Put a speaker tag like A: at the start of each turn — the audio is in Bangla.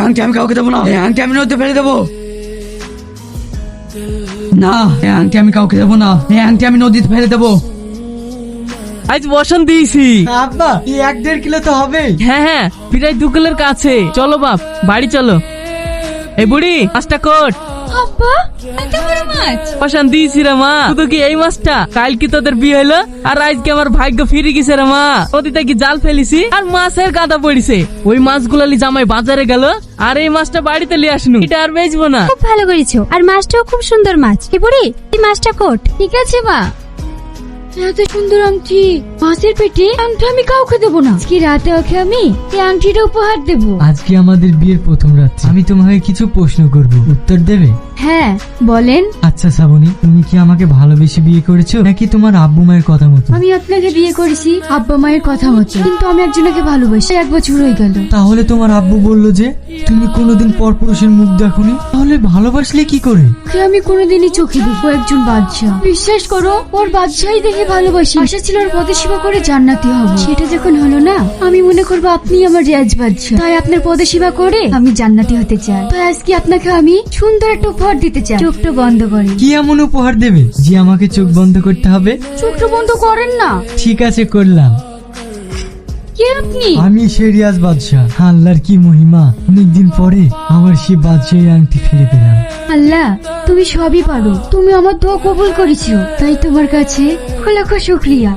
A: আংটি আমি কাউকে দেবো না, আংটি আমি নদীতে ফেলে দেবো। না, আংটি আমি কাউকে দেবো না, আংটি আমি নদীতে ফেলে দেবো।
B: আজ বসন দিয়েছি।
C: আব্বা 1-1.5 কিলো তো হবে।
B: হ্যাঁ হ্যাঁ, প্রায় 2 কিলোর কাছে। চলো বাপ, বাড়ি চলো। এই বুড়ি, মাছটা কোট।
D: আব্বা এত বড় মাছ?
B: বসন দিয়েছি রে মা। শুধু কি এই মাছটা? কাল কি তোদের বিয়ে হলো আর আজকে আমার ভাগ্য ফিরে গেছে রে মা। নদীতে কি জাল ফেলিছি আর মাছের গাদা পড়িছে। ওই মাছগুলো জামাই বাজারে গেল আর এই মাছটা বাড়িতে নিয়ে আসনু। এটা আর বেচবো না।
D: খুব ভালো করেছো, আর মাছটাও খুব সুন্দর মাছ। কি বুড়ি, এই মাছটা কোট। ঠিক আছে মা। এত সুন্দর আংটি মাছের পেটে, আংটি আমি কাউকে দেবো না। আজকে রাতে ওকে আমি এই আংটিটা উপহার দেবো।
C: আজকে আমাদের বিয়ের প্রথম রাত, আমি তোমাকে কিছু প্রশ্ন করব, উত্তর দেবে?
D: হ্যাঁ বলেন।
C: আচ্ছা শ্রাবণী, তুমি কি আমাকে ভালোবেসে বিয়ে করেছো নাকি তোমার আব্বু মায়ের কথা মতো?
D: আমি আপনাকে বিয়ে করেছি আব্বা মায়ের কথা মতো, কিন্তু আমি একজনকে ভালোবাসি। 1 বছর হয়ে গেল।
C: তাহলে তোমার আব্বু বললো যে তুমি কোনোদিন পরপুরুষের মুখ দেখোনি, তাহলে ভালোবাসলে কি করে?
D: ওকে আমি কোনোদিনই চোখে দেখবো একজন বাদশাহ। বিশ্বাস করো, ওর বাদশাহী দেখে ভালোবাসি। আশা ছিল ওর পদে সেবা করে জান্নাতি হবো। সেটা যখন হলো না, আমি মনে করবো আপনি আমার রিয়াজ বাদশাহ। তাই আপনার পদে সেবা করে আমি জান্নাতি হতে চাই। তাই আজকে আপনাকে আমি সুন্দর একটা উপহার দিতে চাই। চোখটা বন্ধ করে।
C: কি এমন উপহার দেবে যে আমাকে চোখ বন্ধ করতে হবে?
D: চোখটা বন্ধ করেন না।
C: ঠিক আছে, করলাম।
D: কে আপনি?
C: আমি সেই রিয়াজ বাদশাহ। আল্লাহর কি মহিমা, অনেকদিন পরে আমার সেই বাদশাহী আংটি ফিরে পেলাম।
D: আল্লাহ তুমি সবই পারো, তুমি আমার দোয়া কবুল করেছো, তাই তোমার কাছে লাখ লাখ শুকরিয়া।